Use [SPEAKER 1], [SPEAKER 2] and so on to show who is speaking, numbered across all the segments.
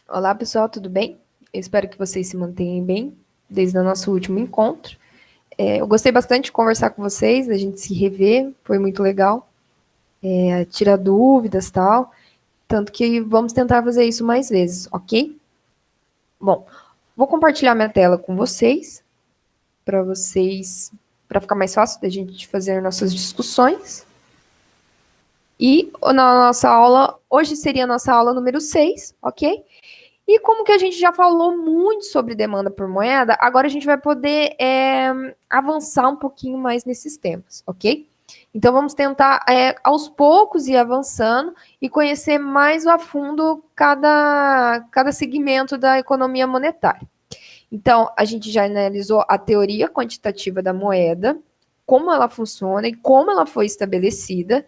[SPEAKER 1] Olá, pessoal, tudo bem? Eu espero que vocês se mantenham bem desde o nosso último encontro. Eu gostei bastante de conversar com vocês, da gente se rever, foi muito legal, tirar dúvidas e tal, tanto que vamos tentar fazer isso mais vezes, ok? Bom, vou compartilhar minha tela com vocês, para ficar mais fácil da gente fazer nossas discussões. E na nossa aula, hoje seria a nossa aula número 6, ok? E como que a gente já falou muito sobre demanda por moeda, agora a gente vai poder avançar um pouquinho mais nesses temas, ok? Então vamos tentar aos poucos ir avançando e conhecer mais a fundo cada segmento da economia monetária. Então, a gente já analisou a teoria quantitativa da moeda, como ela funciona e como ela foi estabelecida.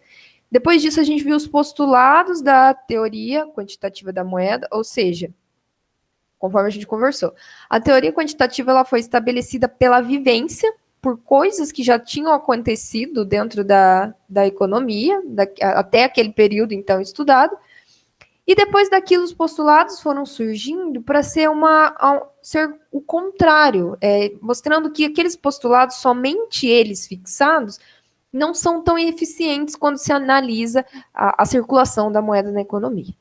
[SPEAKER 1] Depois disso, a gente viu os postulados da teoria quantitativa da moeda, ou seja, conforme a gente conversou. A teoria quantitativa ela foi estabelecida pela vivência, por coisas que já tinham acontecido dentro da economia, até aquele período então estudado, e depois daquilo os postulados foram surgindo para ser o contrário, mostrando que aqueles postulados, somente eles fixados, não são tão eficientes quando se analisa a circulação da moeda na economia.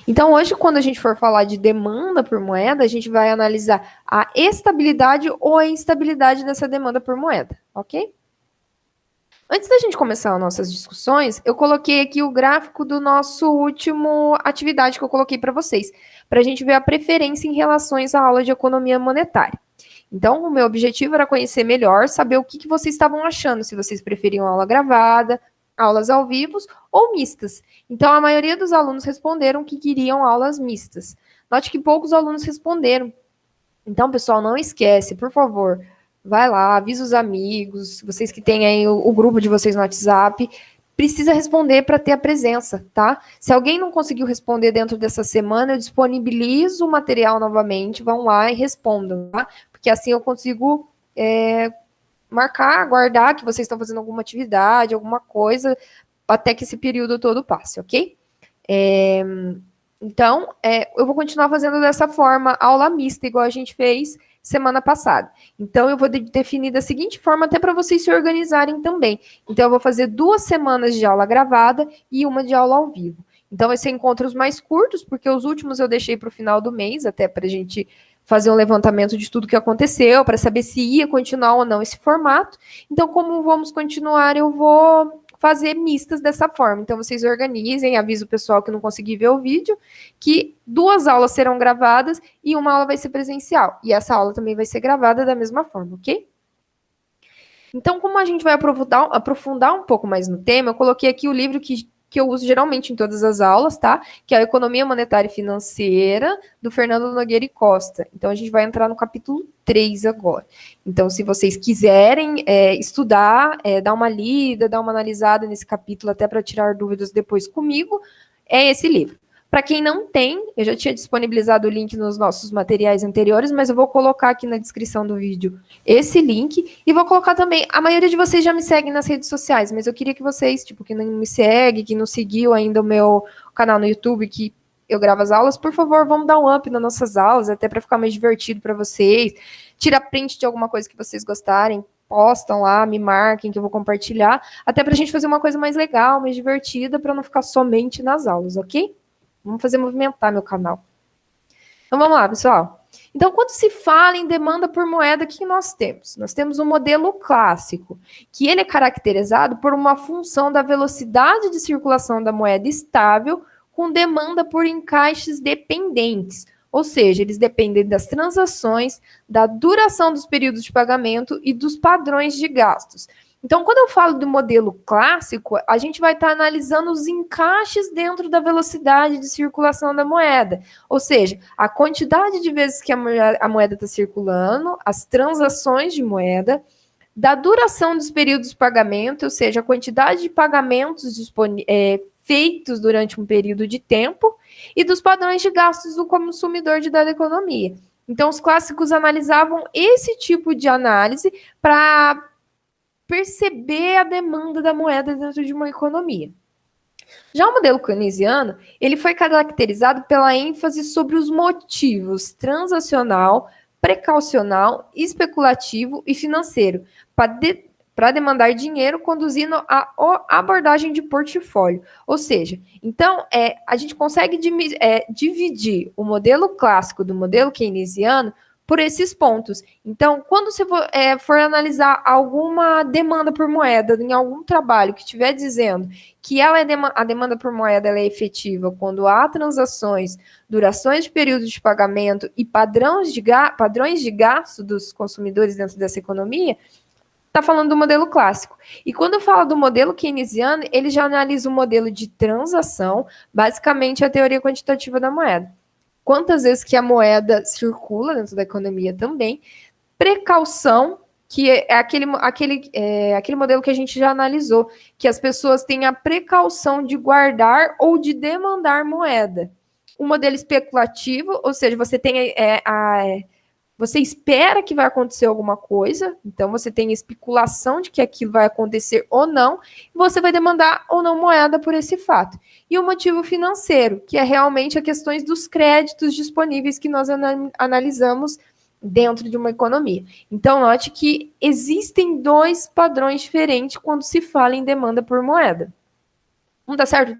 [SPEAKER 1] Então, hoje, quando a gente for falar de demanda por moeda, a gente vai analisar a estabilidade ou a instabilidade dessa demanda por moeda, ok? Antes da gente começar as nossas discussões, eu coloquei aqui o gráfico do nosso último atividade que eu coloquei para vocês, para a gente ver a preferência em relações à aula de economia monetária. Então, o meu objetivo era conhecer melhor, saber o que vocês estavam achando, se vocês preferiam aula gravada, aulas ao vivo ou mistas. Então, a maioria dos alunos responderam que queriam aulas mistas. Note que poucos alunos responderam. Então, pessoal, não esquece, por favor, vai lá, avisa os amigos, vocês que têm aí o grupo de vocês no WhatsApp, precisa responder para ter a presença, tá? Se alguém não conseguiu responder dentro dessa semana, eu disponibilizo o material novamente, vão lá e respondam, tá? Porque assim eu consigo marcar, guardar que vocês estão fazendo alguma atividade, alguma coisa, até que esse período todo passe, ok? Então, eu vou continuar fazendo dessa forma, aula mista, igual a gente fez semana passada. Então, eu vou definir da seguinte forma, até para vocês se organizarem também. Então, eu vou fazer 2 semanas de aula gravada e uma de aula ao vivo. Então, vai ser encontros mais curtos, porque os últimos eu deixei para o final do mês, até para a gente fazer um levantamento de tudo que aconteceu, para saber se ia continuar ou não esse formato. Então, como vamos continuar, eu vou fazer mistas dessa forma. Então, vocês organizem, avisa o pessoal que não conseguir ver o vídeo, que 2 aulas serão gravadas e uma aula vai ser presencial. E essa aula também vai ser gravada da mesma forma, ok? Então, como a gente vai aprofundar um pouco mais no tema, eu coloquei aqui o livro que eu uso geralmente em todas as aulas, tá? Que é a Economia Monetária e Financeira, do Fernando Nogueira e Costa. Então, a gente vai entrar no capítulo 3 agora. Então, se vocês quiserem estudar, dar uma lida, dar uma analisada nesse capítulo, até para tirar dúvidas depois comigo, é esse livro. Para quem não tem, eu já tinha disponibilizado o link nos nossos materiais anteriores, mas eu vou colocar aqui na descrição do vídeo esse link e vou colocar também. A maioria de vocês já me seguem nas redes sociais, mas eu queria que vocês, que não me segue, que não seguiu ainda o meu canal no YouTube, que eu gravo as aulas, por favor, vamos dar um up nas nossas aulas, até para ficar mais divertido para vocês. Tira print de alguma coisa que vocês gostarem, postam lá, me marquem que eu vou compartilhar, até para a gente fazer uma coisa mais legal, mais divertida, para não ficar somente nas aulas, ok? Vamos fazer movimentar meu canal. Então vamos lá, pessoal. Então, quando se fala em demanda por moeda, o que nós temos? Nós temos um modelo clássico, que ele é caracterizado por uma função da velocidade de circulação da moeda estável com demanda por encaixes dependentes. Ou seja, eles dependem das transações, da duração dos períodos de pagamento e dos padrões de gastos. Então, quando eu falo do modelo clássico, a gente vai estar analisando os encaixes dentro da velocidade de circulação da moeda. Ou seja, a quantidade de vezes que a moeda está circulando, as transações de moeda, da duração dos períodos de pagamento, ou seja, a quantidade de pagamentos feitos durante um período de tempo, e dos padrões de gastos do consumidor de dada economia. Então, os clássicos analisavam esse tipo de análise para perceber a demanda da moeda dentro de uma economia. Já o modelo keynesiano, ele foi caracterizado pela ênfase sobre os motivos transacional, precaucional, especulativo e financeiro para demandar dinheiro, conduzindo a abordagem de portfólio. Ou seja, então, a gente consegue dividir o modelo clássico do modelo keynesiano por esses pontos. Então, quando você for analisar alguma demanda por moeda em algum trabalho que estiver dizendo que a demanda por moeda ela é efetiva quando há transações, durações de período de pagamento e padrões de gasto dos consumidores dentro dessa economia, está falando do modelo clássico. E quando fala do modelo keynesiano, ele já analisa o modelo de transação, basicamente a teoria quantitativa da moeda. Quantas vezes que a moeda circula dentro da economia também, precaução, que é aquele modelo que a gente já analisou, que as pessoas têm a precaução de guardar ou de demandar moeda. O modelo especulativo, ou seja, você tem você espera que vai acontecer alguma coisa, então você tem especulação de que aquilo vai acontecer ou não, e você vai demandar ou não moeda por esse fato. E o motivo financeiro, que é realmente as questões dos créditos disponíveis que nós analisamos dentro de uma economia. Então, note que existem dois padrões diferentes quando se fala em demanda por moeda. Um dá certo?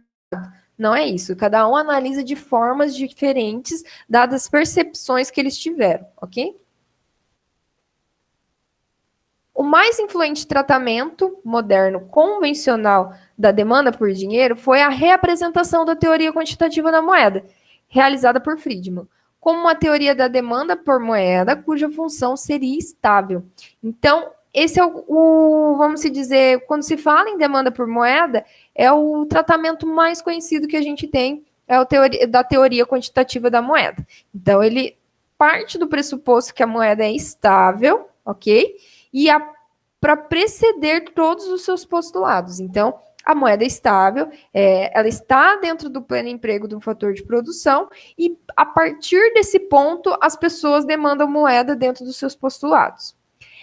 [SPEAKER 1] Não é isso. Cada um analisa de formas diferentes, dadas as percepções que eles tiveram, ok? O mais influente tratamento moderno convencional da demanda por dinheiro foi a reapresentação da teoria quantitativa da moeda, realizada por Friedman, como uma teoria da demanda por moeda cuja função seria estável. Então, esse é vamos dizer, quando se fala em demanda por moeda, é o tratamento mais conhecido que a gente tem, da teoria quantitativa da moeda. Então, ele parte do pressuposto que a moeda é estável, ok? E para preceder todos os seus postulados. Então, a moeda é estável, ela está dentro do pleno emprego do fator de produção, e a partir desse ponto, as pessoas demandam moeda dentro dos seus postulados.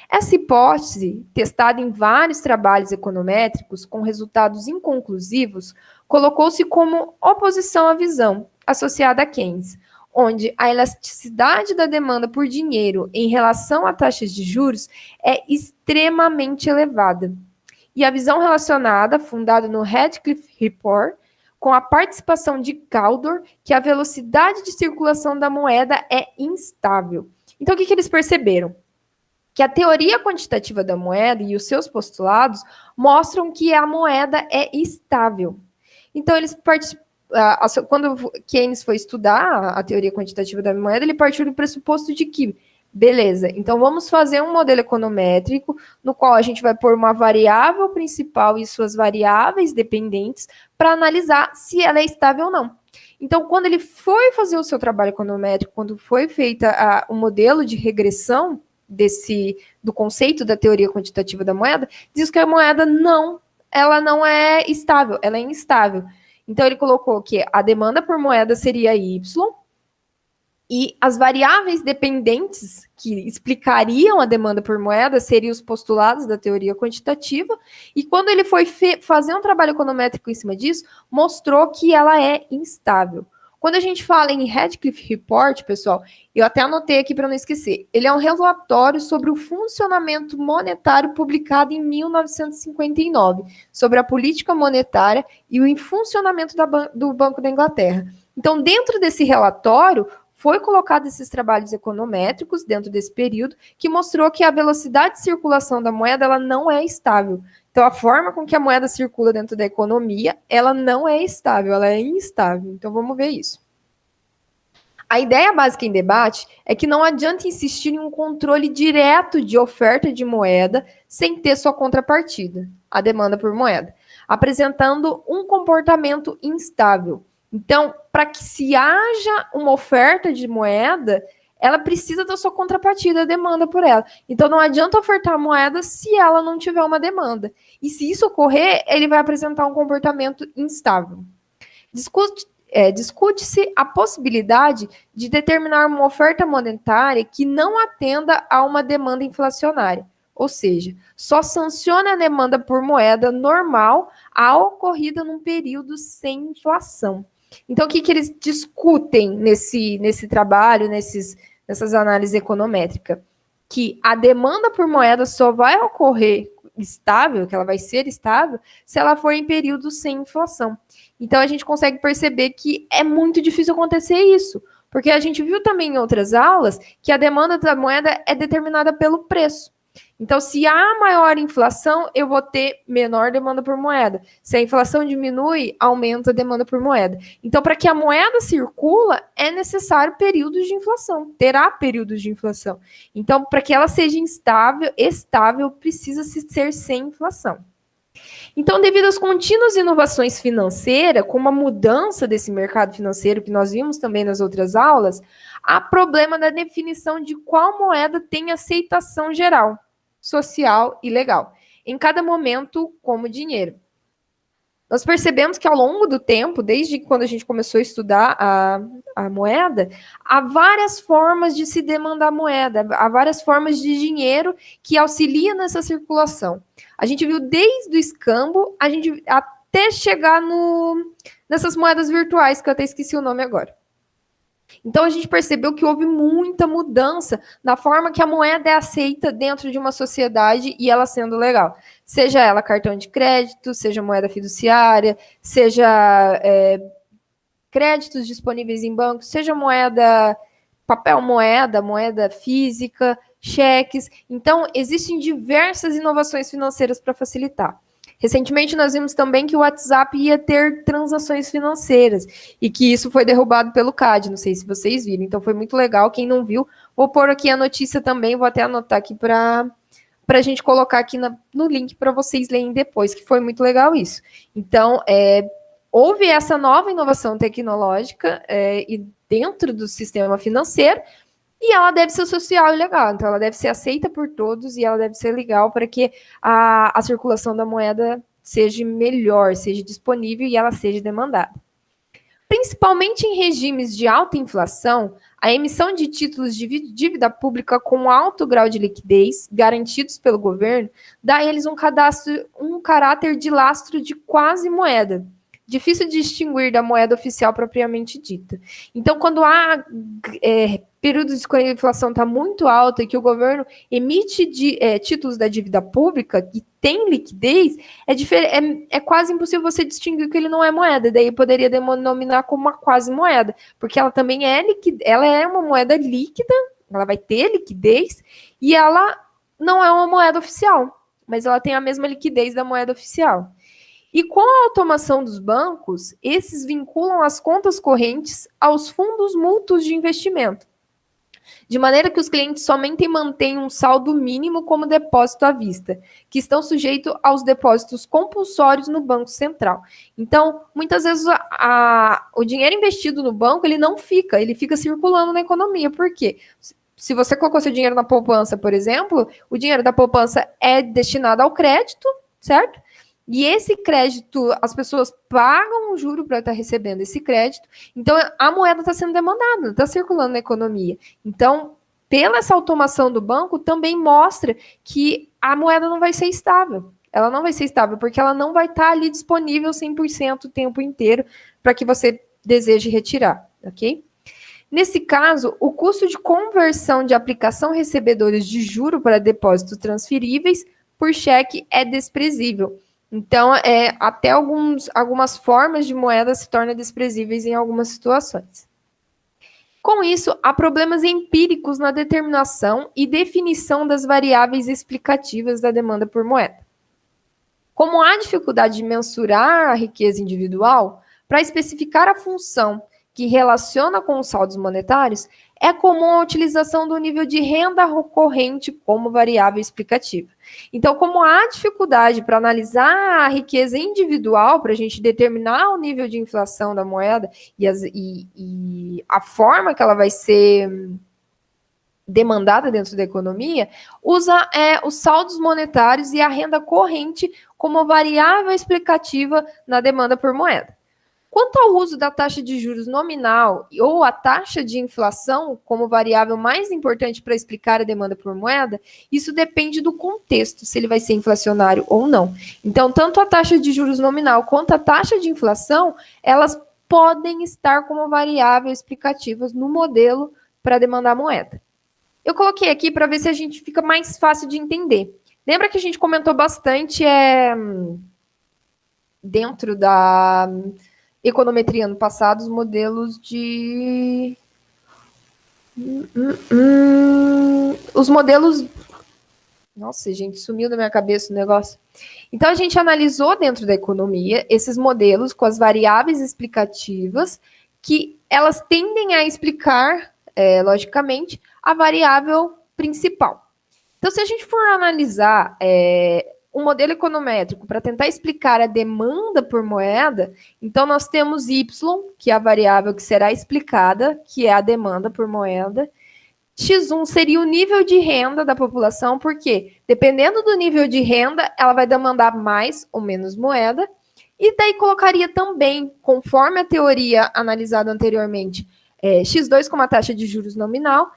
[SPEAKER 1] Essa hipótese, testada em vários trabalhos econométricos com resultados inconclusivos, colocou-se como oposição à visão associada a Keynes, onde a elasticidade da demanda por dinheiro em relação a taxas de juros é extremamente elevada. E a visão relacionada, fundada no Radcliffe Report, com a participação de Caldor, que a velocidade de circulação da moeda é instável. Então, o que eles perceberam? Que a teoria quantitativa da moeda e os seus postulados mostram que a moeda é estável. Então, quando Keynes foi estudar a teoria quantitativa da moeda, ele partiu do pressuposto de que, beleza, então vamos fazer um modelo econométrico no qual a gente vai pôr uma variável principal e suas variáveis dependentes para analisar se ela é estável ou não. Então, quando ele foi fazer o seu trabalho econométrico, quando foi feita o modelo de regressão do conceito da teoria quantitativa da moeda, diz que a moeda ela não é estável, ela é instável. Então, ele colocou que a demanda por moeda seria Y, e as variáveis dependentes que explicariam a demanda por moeda seriam os postulados da teoria quantitativa, e quando ele foi fazer um trabalho econométrico em cima disso, mostrou que ela é instável. Quando a gente fala em Radcliffe Report, pessoal, eu até anotei aqui para não esquecer, ele é um relatório sobre o funcionamento monetário publicado em 1959, sobre a política monetária e o funcionamento do Banco da Inglaterra. Então, dentro desse relatório, foi colocado esses trabalhos econométricos dentro desse período, que mostrou que a velocidade de circulação da moeda ela não é estável. Então, a forma com que a moeda circula dentro da economia, ela não é estável, ela é instável. Então, vamos ver isso. A ideia básica em debate é que não adianta insistir em um controle direto de oferta de moeda sem ter sua contrapartida, a demanda por moeda, apresentando um comportamento instável. Então, para que se haja uma oferta de moeda, ela precisa da sua contrapartida, a demanda por ela. Então, não adianta ofertar moeda se ela não tiver uma demanda. E se isso ocorrer, ele vai apresentar um comportamento instável. Discute-se a possibilidade de determinar uma oferta monetária que não atenda a uma demanda inflacionária. Ou seja, só sanciona a demanda por moeda normal a ocorrida num período sem inflação. Então, o que eles discutem nesse trabalho, nessas análises econométricas? Que a demanda por moeda só vai ocorrer estável, que ela vai ser estável, se ela for em período sem inflação. Então, a gente consegue perceber que é muito difícil acontecer isso, porque a gente viu também em outras aulas que a demanda da moeda é determinada pelo preço. Então, se há maior inflação, eu vou ter menor demanda por moeda. Se a inflação diminui, aumenta a demanda por moeda. Então, para que a moeda circula, é necessário períodos de inflação. Terá períodos de inflação. Então, para que ela seja estável, precisa ser sem inflação. Então, devido às contínuas inovações financeiras, com uma mudança desse mercado financeiro que nós vimos também nas outras aulas, há problema da definição de qual moeda tem aceitação geral, social e legal, em cada momento como dinheiro. Nós percebemos que ao longo do tempo, desde quando a gente começou a estudar a moeda, há várias formas de se demandar moeda, há várias formas de dinheiro que auxiliam nessa circulação. A gente viu desde o escambo, até chegar nessas moedas virtuais, que eu até esqueci o nome agora. Então, a gente percebeu que houve muita mudança na forma que a moeda é aceita dentro de uma sociedade e ela sendo legal. Seja ela cartão de crédito, seja moeda fiduciária, seja créditos disponíveis em bancos, seja moeda, papel moeda, moeda física, cheques. Então, existem diversas inovações financeiras para facilitar. Recentemente, nós vimos também que o WhatsApp ia ter transações financeiras e que isso foi derrubado pelo CAD. Não sei se vocês viram, então foi muito legal. Quem não viu, vou pôr aqui a notícia também, vou até anotar aqui para a gente colocar aqui no link para vocês lerem depois, que foi muito legal isso. Então, houve essa nova inovação tecnológica e dentro do sistema financeiro, e ela deve ser social e legal, então ela deve ser aceita por todos e ela deve ser legal para que a circulação da moeda seja melhor, seja disponível e ela seja demandada. Principalmente em regimes de alta inflação, a emissão de títulos de dívida pública com alto grau de liquidez, garantidos pelo governo, dá a eles um caráter de lastro de quase moeda, difícil de distinguir da moeda oficial propriamente dita. Então, quando há períodos que a inflação está muito alta e que o governo emite títulos da dívida pública que tem liquidez, é quase impossível você distinguir que ele não é moeda. Daí poderia denominar como uma quase moeda, porque ela também ela é uma moeda líquida, ela vai ter liquidez e ela não é uma moeda oficial, mas ela tem a mesma liquidez da moeda oficial. E com a automação dos bancos, esses vinculam as contas correntes aos fundos mútuos de investimento, de maneira que os clientes somente mantêm um saldo mínimo como depósito à vista, que estão sujeitos aos depósitos compulsórios no Banco Central. Então, muitas vezes o dinheiro investido no banco, ele fica circulando na economia. Por quê? Se você colocou seu dinheiro na poupança, por exemplo, o dinheiro da poupança é destinado ao crédito, certo? E esse crédito, as pessoas pagam um juro para estar recebendo esse crédito. Então, a moeda está sendo demandada, está circulando na economia. Então, pela essa automação do banco, também mostra que a moeda não vai ser estável. Ela não vai ser estável, porque ela não vai estar ali disponível 100% o tempo inteiro para que você deseje retirar, ok? Nesse caso, o custo de conversão de aplicação recebedores de juro para depósitos transferíveis por cheque é desprezível. Então, até algumas formas de moeda se tornam desprezíveis em algumas situações. Com isso, há problemas empíricos na determinação e definição das variáveis explicativas da demanda por moeda. Como há dificuldade de mensurar a riqueza individual, para especificar a função que relaciona com os saldos monetários, é comum a utilização do nível de renda corrente como variável explicativa. Então, como há dificuldade para analisar a riqueza individual, para a gente determinar o nível de inflação da moeda e a forma que ela vai ser demandada dentro da economia, usa os saldos monetários e a renda corrente como variável explicativa na demanda por moeda. Quanto ao uso da taxa de juros nominal ou a taxa de inflação como variável mais importante para explicar a demanda por moeda, isso depende do contexto, se ele vai ser inflacionário ou não. Então, tanto a taxa de juros nominal quanto a taxa de inflação, elas podem estar como variáveis explicativas no modelo para demandar moeda. Eu coloquei aqui para ver se a gente fica mais fácil de entender. Lembra que a gente comentou bastante dentro da econometria ano passado, os modelos de... Os modelos... Nossa, gente, sumiu da minha cabeça o negócio. Então, a gente analisou dentro da economia esses modelos com as variáveis explicativas que elas tendem a explicar, logicamente, a variável principal. Então, se a gente for analisar um modelo econométrico para tentar explicar a demanda por moeda, então nós temos Y, que é a variável que será explicada, que é a demanda por moeda. X1 seria o nível de renda da população, porque dependendo do nível de renda, ela vai demandar mais ou menos moeda. E daí colocaria também, conforme a teoria analisada anteriormente, X2 como a taxa de juros nominal,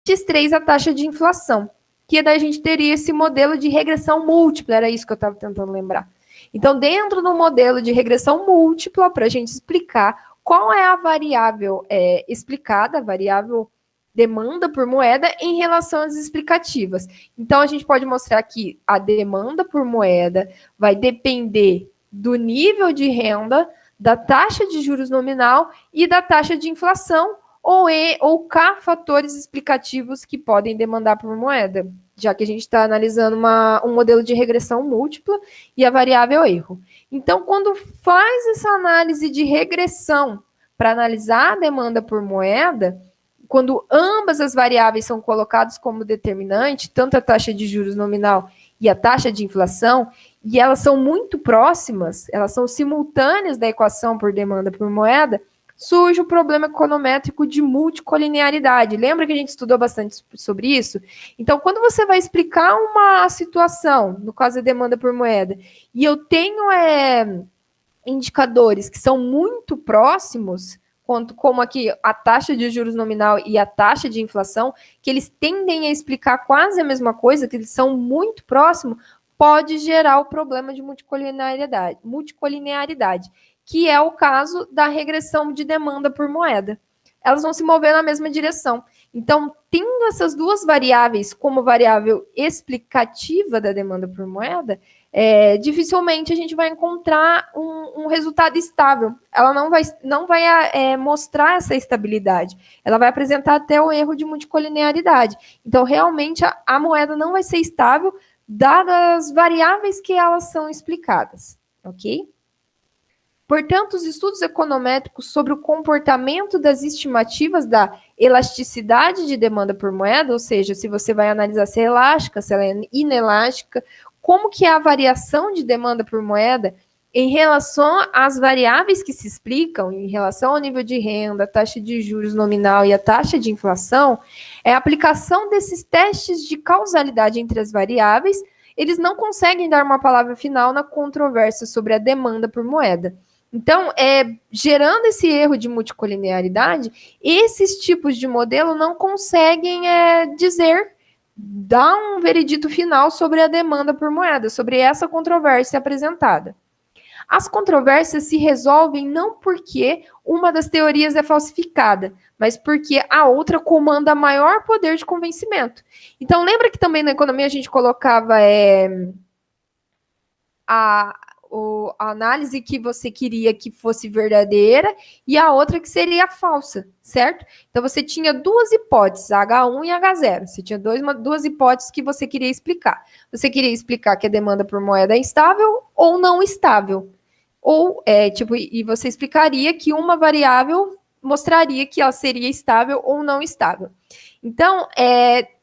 [SPEAKER 1] X3 a taxa de inflação. Que daí a gente teria esse modelo de regressão múltipla, era isso que eu estava tentando lembrar. Então, dentro do modelo de regressão múltipla, para a gente explicar qual é a variável explicada, a variável demanda por moeda em relação às explicativas. Então, a gente pode mostrar que a demanda por moeda vai depender do nível de renda, da taxa de juros nominal e da taxa de inflação, ou K fatores explicativos que podem demandar por moeda, já que a gente está analisando um modelo de regressão múltipla e a variável erro. Então, quando faz essa análise de regressão para analisar a demanda por moeda, quando ambas as variáveis são colocadas como determinante, tanto a taxa de juros nominal e a taxa de inflação, e elas são muito próximas, elas são simultâneas da equação por demanda por moeda, surge o problema econométrico de multicolinearidade. Lembra que a gente estudou bastante sobre isso? Então, quando você vai explicar uma situação, no caso da demanda por moeda, e eu tenho indicadores que são muito próximos, como aqui a taxa de juros nominal e a taxa de inflação, que eles tendem a explicar quase a mesma coisa, que eles são muito próximos, pode gerar o problema de multicolinearidade, que é o caso da regressão de demanda por moeda. Elas vão se mover na mesma direção. Então, tendo essas duas variáveis como variável explicativa da demanda por moeda, dificilmente a gente vai encontrar um resultado estável. Ela não vai mostrar essa estabilidade. Ela vai apresentar até o erro de multicolinearidade. Então, realmente, a moeda não vai ser estável, dadas as variáveis que elas são explicadas, ok? Portanto, os estudos econométricos sobre o comportamento das estimativas da elasticidade de demanda por moeda, ou seja, se você vai analisar se é elástica, se ela é inelástica, como que é a variação de demanda por moeda em relação às variáveis que se explicam, em relação ao nível de renda, a taxa de juros nominal e a taxa de inflação, é a aplicação desses testes de causalidade entre as variáveis, eles não conseguem dar uma palavra final na controvérsia sobre a demanda por moeda. Então, gerando esse erro de multicolinearidade, esses tipos de modelo não conseguem dar um veredito final sobre a demanda por moeda, sobre essa controvérsia apresentada. As controvérsias se resolvem não porque uma das teorias é falsificada, mas porque a outra comanda maior poder de convencimento. Então, lembra que também na economia a gente colocava a análise que você queria que fosse verdadeira e a outra que seria falsa, certo? Então, você tinha duas hipóteses, H1 e H0. Você tinha duas hipóteses que você queria explicar. Você queria explicar que a demanda por moeda é estável ou não estável. Ou, e você explicaria que uma variável mostraria que ela seria estável ou não estável. Então,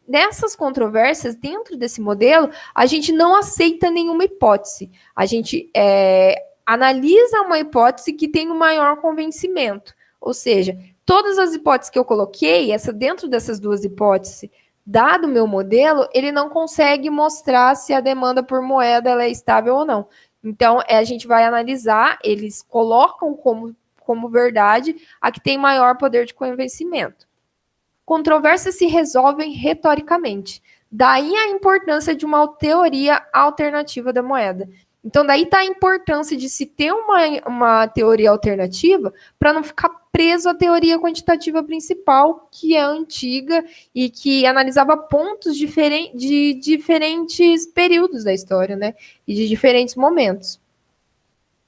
[SPEAKER 1] nessas controvérsias, dentro desse modelo, a gente não aceita nenhuma hipótese. A gente analisa uma hipótese que tem o maior convencimento. Ou seja, todas as hipóteses que eu coloquei, dentro dessas duas hipóteses, dado o meu modelo, ele não consegue mostrar se a demanda por moeda ela é estável ou não. Então, a gente vai analisar, eles colocam como como verdade a que tem maior poder de convencimento. Controvérsias se resolvem retoricamente. Daí a importância de uma teoria alternativa da moeda. Então, daí está a importância de se ter uma teoria alternativa para não ficar preso à teoria quantitativa principal, que é antiga e que analisava pontos de diferentes períodos da história, né? E de diferentes momentos.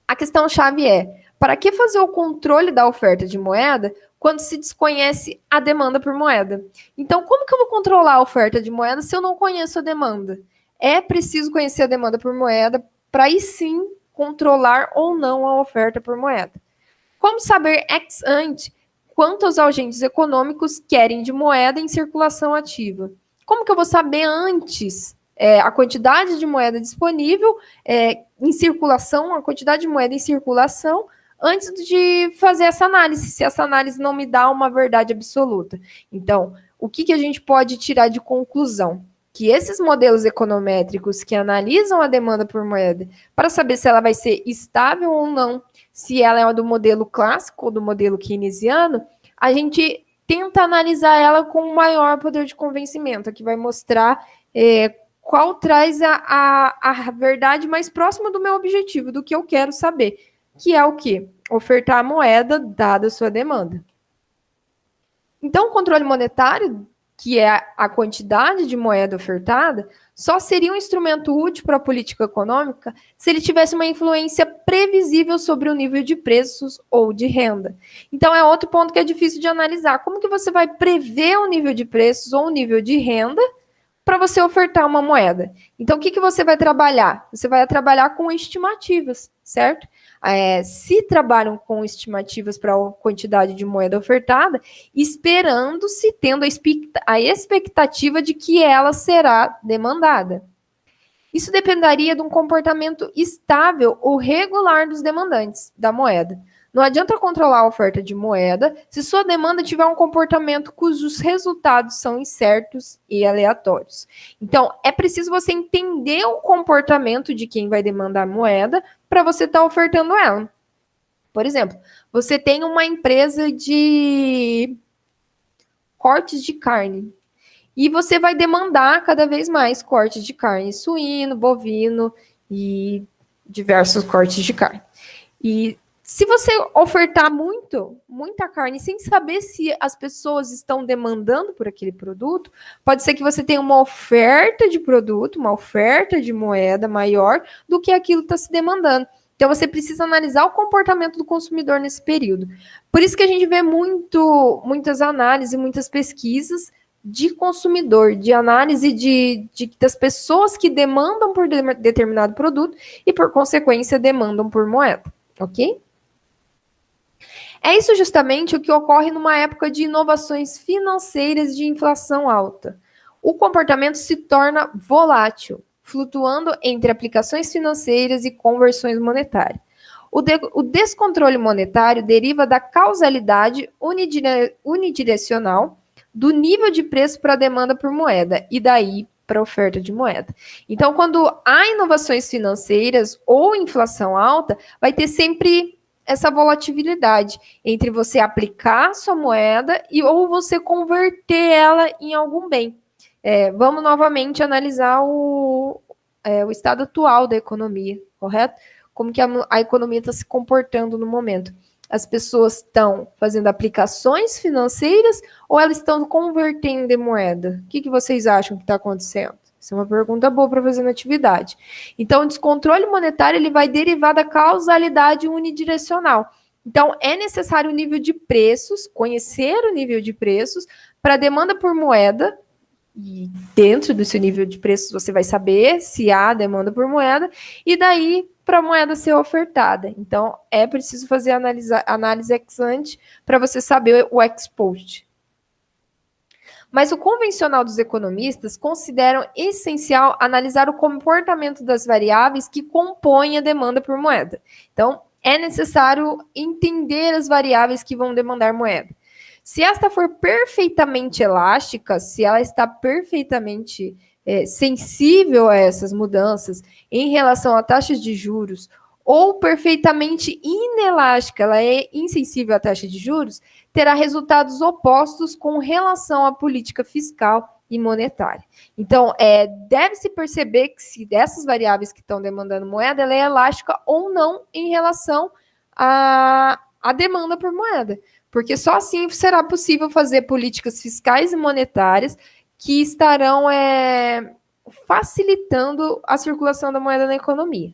[SPEAKER 1] A questão-chave é: para que fazer o controle da oferta de moeda quando se desconhece a demanda por moeda? Então, como que eu vou controlar a oferta de moeda se eu não conheço a demanda? É preciso conhecer a demanda por moeda para aí sim controlar ou não a oferta por moeda. Como saber ex ante quantos agentes econômicos querem de moeda em circulação ativa? Como que eu vou saber antes a quantidade de moeda disponível em circulação, a quantidade de moeda em circulação, antes de fazer essa análise, se essa análise não me dá uma verdade absoluta? Então, o que a gente pode tirar de conclusão? Que esses modelos econométricos que analisam a demanda por moeda para saber se ela vai ser estável ou não, se ela é do modelo clássico ou do modelo keynesiano, a gente tenta analisar ela com maior poder de convencimento, que vai mostrar qual traz a verdade mais próxima do meu objetivo, do que eu quero saber, que é o quê? Ofertar a moeda dada a sua demanda. Então, o controle monetário, que é a quantidade de moeda ofertada, só seria um instrumento útil para a política econômica se ele tivesse uma influência previsível sobre o nível de preços ou de renda. Então, é outro ponto que é difícil de analisar. Como que você vai prever o nível de preços ou o nível de renda para você ofertar uma moeda? Então, o que você vai trabalhar? Você vai trabalhar com estimativas, certo? Se trabalham com estimativas para a quantidade de moeda ofertada, esperando-se, tendo a expectativa de que ela será demandada. Isso dependeria de um comportamento estável ou regular dos demandantes da moeda. Não adianta controlar a oferta de moeda se sua demanda tiver um comportamento cujos resultados são incertos e aleatórios. Então, é preciso você entender o comportamento de quem vai demandar moeda para você estar ofertando ela. Por exemplo, você tem uma empresa de cortes de carne e você vai demandar cada vez mais cortes de carne suíno, bovino e diversos cortes de carne. E se você ofertar muita carne sem saber se as pessoas estão demandando por aquele produto, pode ser que você tenha uma oferta de produto, uma oferta de moeda maior do que aquilo está se demandando. Então, você precisa analisar o comportamento do consumidor nesse período. Por isso que a gente vê muitas análises, muitas pesquisas de consumidor, de análise das pessoas que demandam por determinado produto e, por consequência, demandam por moeda. Ok? É isso justamente o que ocorre numa época de inovações financeiras de inflação alta. O comportamento se torna volátil, flutuando entre aplicações financeiras e conversões monetárias. O descontrole monetário deriva da causalidade unidirecional do nível de preço para a demanda por moeda e daí para a oferta de moeda. Então, quando há inovações financeiras ou inflação alta, vai ter sempre essa volatilidade entre você aplicar sua moeda ou você converter ela em algum bem. Vamos novamente analisar o estado atual da economia, correto? Como que a economia está se comportando no momento. As pessoas estão fazendo aplicações financeiras ou elas estão convertendo em moeda? O que vocês acham que está acontecendo? Essa é uma pergunta boa para fazer na atividade. Então, o descontrole monetário ele vai derivar da causalidade unidirecional. Então, é necessário o nível de preços, conhecer o nível de preços para a demanda por moeda, e dentro desse nível de preços você vai saber se há demanda por moeda, e daí para a moeda ser ofertada. Então, é preciso fazer análise ex ante para você saber o ex post. Mas o convencional dos economistas consideram essencial analisar o comportamento das variáveis que compõem a demanda por moeda. Então, é necessário entender as variáveis que vão demandar moeda. Se esta for perfeitamente elástica, se ela está perfeitamente sensível a essas mudanças em relação a taxas de juros ou perfeitamente inelástica, ela é insensível à taxa de juros, terá resultados opostos com relação à política fiscal e monetária. Então, deve-se perceber que se dessas variáveis que estão demandando moeda, ela é elástica ou não em relação à demanda por moeda. Porque só assim será possível fazer políticas fiscais e monetárias que estarão facilitando a circulação da moeda na economia.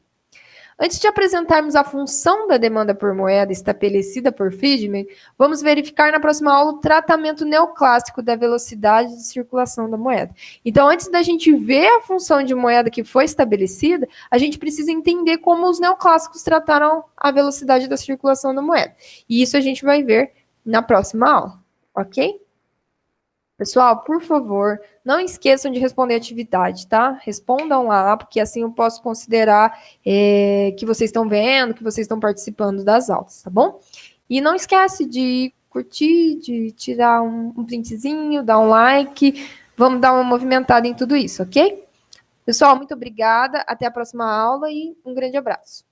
[SPEAKER 1] Antes de apresentarmos a função da demanda por moeda estabelecida por Friedman, vamos verificar na próxima aula o tratamento neoclássico da velocidade de circulação da moeda. Então, antes da gente ver a função de moeda que foi estabelecida, a gente precisa entender como os neoclássicos trataram a velocidade da circulação da moeda. E isso a gente vai ver na próxima aula, ok? Pessoal, por favor, não esqueçam de responder a atividade, tá? Respondam lá, porque assim eu posso considerar que vocês estão vendo, que vocês estão participando das aulas, tá bom? E não esquece de curtir, de tirar um printzinho, dar um like, vamos dar uma movimentada em tudo isso, ok? Pessoal, muito obrigada, até a próxima aula e um grande abraço.